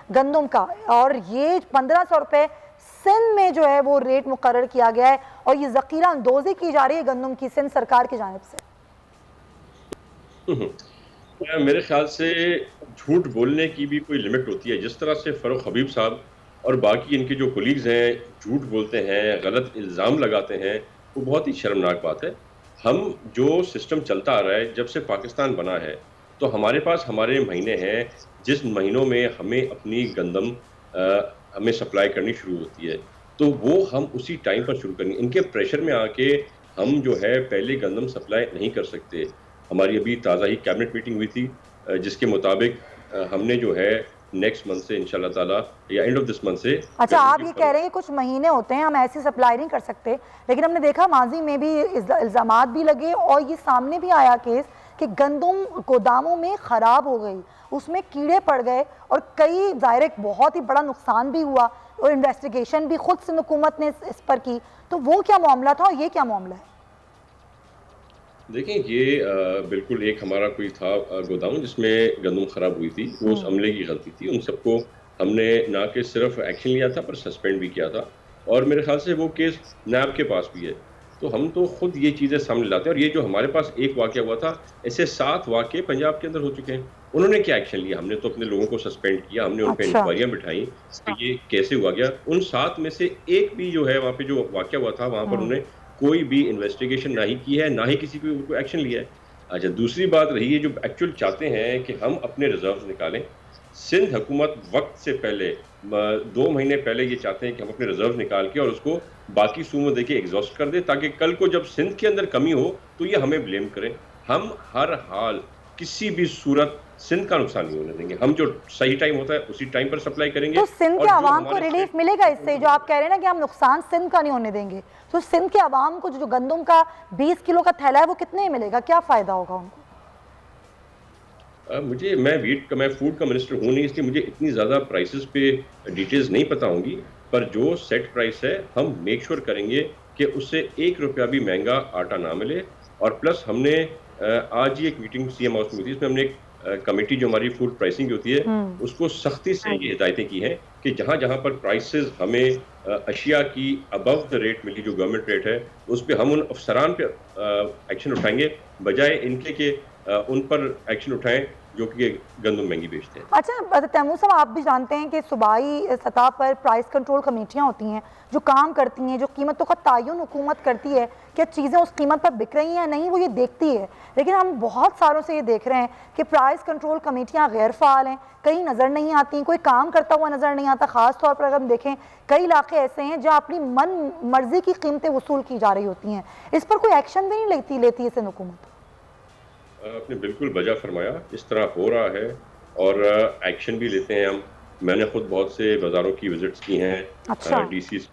गंदम का, और ये 1500 रुपये सिंध में जो है वो रेट मुकर्रर किया गया है, और ये ज़ख़ीरा अंदोज़ी की जा रही है गंदम की सिंध सरकार की जानिब से। मेरे ख्याल से झूठ बोलने की भी कोई लिमिट होती है। जिस तरह से फ़ारूक हबीब साहब और बाकी इनके जो कोलीग्स हैं झूठ बोलते हैं, गलत इल्ज़ाम लगाते हैं, वो बहुत ही शर्मनाक बात है। हम जो सिस्टम चलता आ रहा है जब से पाकिस्तान बना है, तो हमारे पास हमारे महीने हैं जिस महीनों में हमें अपनी गंदम हमें सप्लाई करनी शुरू होती है, तो वो हम उसी टाइम पर शुरू करेंगे। इनके प्रेशर में आके हम जो है पहले गंदम सप्लाई नहीं कर सकते। हमारी अभी ताज़ा ही कैबिनेट मीटिंग हुई थी जिसके मुताबिक हमने जो है नेक्स्ट मंथ से इंशाल्लाह ताला या एंड ऑफ दिस मंथ से। अच्छा, आप ये कह रहे हैं कुछ महीने होते हैं हम ऐसी सप्लाई नहीं कर सकते, लेकिन हमने देखा माजी में भी इल्ज़ामात भी लगे और ये सामने भी आया केस कि गंदम गोदामों में ख़राब हो गई, उसमें कीड़े पड़ गए और कई ज़ाहिर बहुत ही बड़ा नुकसान भी हुआ, और इन्वेस्टिगेशन भी खुद सिंध हुकूमत ने इस पर की। तो वो क्या मामला था और ये क्या मामला है? देखें, ये बिल्कुल एक हमारा कोई था गोदाम जिसमें गंदम ख़राब हुई थी, वो उस अमले की गलती थी। उन सबको हमने ना कि सिर्फ एक्शन लिया था पर सस्पेंड भी किया था, और मेरे ख्याल से वो केस नैब के पास भी है। तो हम तो खुद ये चीज़ें सामने लाते हैं, और ये जो हमारे पास एक वाक़या हुआ था, ऐसे 7 वाक़ये पंजाब के अंदर हो चुके हैं। उन्होंने क्या एक्शन लिया? हमने तो अपने लोगों को सस्पेंड किया, हमने उन पर इंक्वायरियाँ बिठाई कि ये कैसे हुआ गया। उन 7 में से एक भी जो है वहाँ पे जो वाक़या हुआ था वहाँ पर उन्होंने कोई भी इन्वेस्टिगेशन ना ही की है, ना ही किसी को एक्शन लिया है। अच्छा, दूसरी बात रही है जो एक्चुअल चाहते हैं कि हम अपने रिजर्व्स निकालें। सिंध हुकूमत वक्त से पहले 2 महीने पहले ये चाहते हैं कि हम अपने रिजर्व निकाल के और उसको बाकी सूबों देके एग्जॉस्ट कर दें, ताकि कल को जब सिंध के अंदर कमी हो तो ये हमें ब्लेम करें। हम हर हाल किसी भी सूरत सिंध का नुकसान नहीं होने देंगे। हम जो सही टाइम होता है उसी टाइम पर सप्लाई करेंगे। तो सिंध के आवाम को रिलीफ मिलेगा इससे? जो आप कह रहे हैं ना कि हम नुकसान सिंध का नहीं होने देंगे, तो सिंध के आवाम को जो गंदम का 20 किलो का थैला है वो कितने मिलेगा, क्या फायदा होगा उनको? मैं फूड का मिनिस्टर हूँ नहीं, इसलिए मुझे इतनी ज़्यादा प्राइसेस पे डिटेल्स नहीं पता होंगी, पर जो सेट प्राइस है हम मेक श्योर करेंगे कि उससे 1 रुपया भी महंगा आटा ना मिले। और प्लस हमने आज ही एक मीटिंग सीएम हाउस में हुई थी, इसमें हमने एक कमेटी जो हमारी फूड प्राइसिंग होती है उसको सख्ती से ये हिदायतें की हैं कि जहाँ जहाँ पर प्राइसेस हमें अशिया की अबव द रेट मिली, जो गवर्नमेंट रेट है, उस पर हम उन अफसरान पे एक्शन उठाएंगे, बजाय इनके कि उन पर एक्शन उठाएं जो कि गंदम महंगी बेचते हैं। अच्छा तैमूर साहब, आप भी जानते हैं कि सूबाई सतह पर प्राइस कंट्रोल कमेटियाँ होती हैं जो काम करती हैं, जो कीमतों का तयन हुकूमत करती है कि चीज़ें उस कीमत पर बिक रही हैं या नहीं, वो ये देखती है। लेकिन हम बहुत सालों से ये देख रहे हैं कि प्राइस कंट्रोल कमेटियाँ गैर फ़ाल हैं, कहीं नज़र नहीं आती, कोई काम करता हुआ नज़र नहीं आता। ख़ास तौर पर अगर हम देखें कई इलाके ऐसे हैं जहाँ अपनी मन मर्जी की कीमतें वसूल की जा रही होती हैं, इस पर कोई एक्शन भी नहीं लेती है सिंध हुकूमत? आपने बिल्कुल वजह फरमाया, इस तरह हो रहा है और एक्शन भी लेते हैं हम। मैंने खुद बहुत से बाज़ारों की विजिट्स की हैं, अच्छा। डीसीज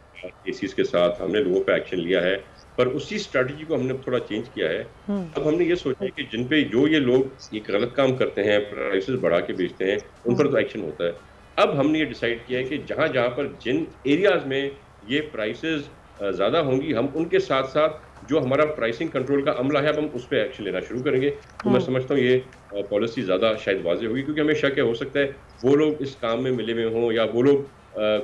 एसीज के साथ हमने लोगों पे एक्शन लिया है, पर उसी स्ट्रैटेजी को हमने थोड़ा चेंज किया है। अब हमने ये सोचा है कि जिन पे जो ये लोग एक गलत काम करते हैं, प्राइसेस बढ़ा के बेचते हैं, उन पर तो एक्शन होता है। अब हमने ये डिसाइड किया है कि जहाँ जहाँ पर जिन एरियाज में ये प्राइसेस ज़्यादा होंगी, हम उनके साथ साथ जो हमारा प्राइसिंग कंट्रोल का अमला है अब हम उस पर एक्शन लेना शुरू करेंगे। तो मैं समझता हूँ ये पॉलिसी ज़्यादा शायद वाज़ेह होगी, क्योंकि हमें शक है हो सकता है वो लोग इस काम में मिले हुए हों या वो लोग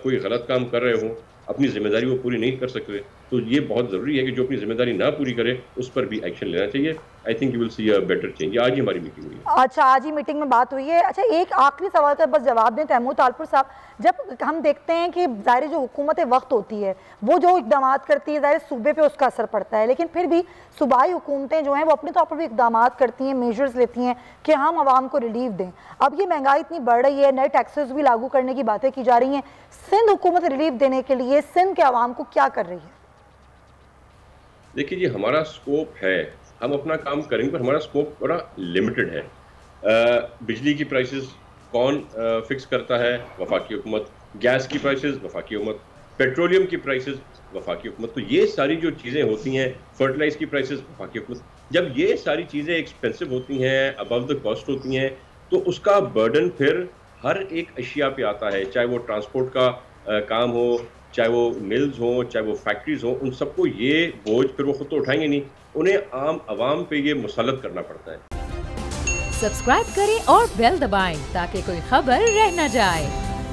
कोई गलत काम कर रहे हों, अपनी जिम्मेदारी वो पूरी नहीं कर सकते। तो ये बहुत ज़रूरी है कि जो अपनी जिम्मेदारी ना पूरी करे उस पर भी एक्शन लेना चाहिए। I think you will see a better change. आज ही हमारी मीटिंग हुई है। अच्छा, आज ही मीटिंग में बात हुई है। अच्छा, एक आखिरी सवाल का बस जवाब दें तैमूर तालपुर साहब। जब हम देखते हैं कि ज़ाहिर जो हुकूमत वक्त होती है वो जो इकदाम करती है, ज़ाहिर सूबे पे उसका असर पड़ता है, लेकिन फिर भी सूबाई हुकूमतें जो हैं वो अपने तौर पर भी इकदाम करती हैं, मेजर्स लेती हैं कि हम आवाम को रिलीफ दें। अब ये महंगाई इतनी बढ़ रही है, नए टैक्सेस भी लागू करने की बातें की जा रही हैं, सिंध हुकूमत रिलीफ देने के लिए सिंध के आवाम को क्या कर रही है? देखिए जी, हमारा स्कोप है, हम अपना काम करेंगे, पर हमारा स्कोप बड़ा लिमिटेड है। बिजली की प्राइसेस कौन फिक्स करता है? वफाकी हुकूमत। गैस की प्राइसेस वफाकी हुकूमत। पेट्रोलियम की प्राइसेस वफाकी हुकूमत। तो ये सारी जो चीज़ें होती हैं, फर्टिलाइज की प्राइसेस वफाकी हुकूमत। जब ये सारी चीज़ें एक्सपेंसिव होती हैं, अबव द कॉस्ट होती हैं, तो उसका बर्डन फिर हर एक अशिया पे आता है, चाहे वो ट्रांसपोर्ट का काम हो, चाहे वो मिल्स हो, चाहे वो फैक्ट्रीज हो, उन सबको ये बोझ फिर वो खुद तो उठाएंगे नहीं, उन्हें आम आवाम पे ये मुसल्लत करना पड़ता है। सब्सक्राइब करें और बेल दबाएं ताकि कोई खबर रह न जाए।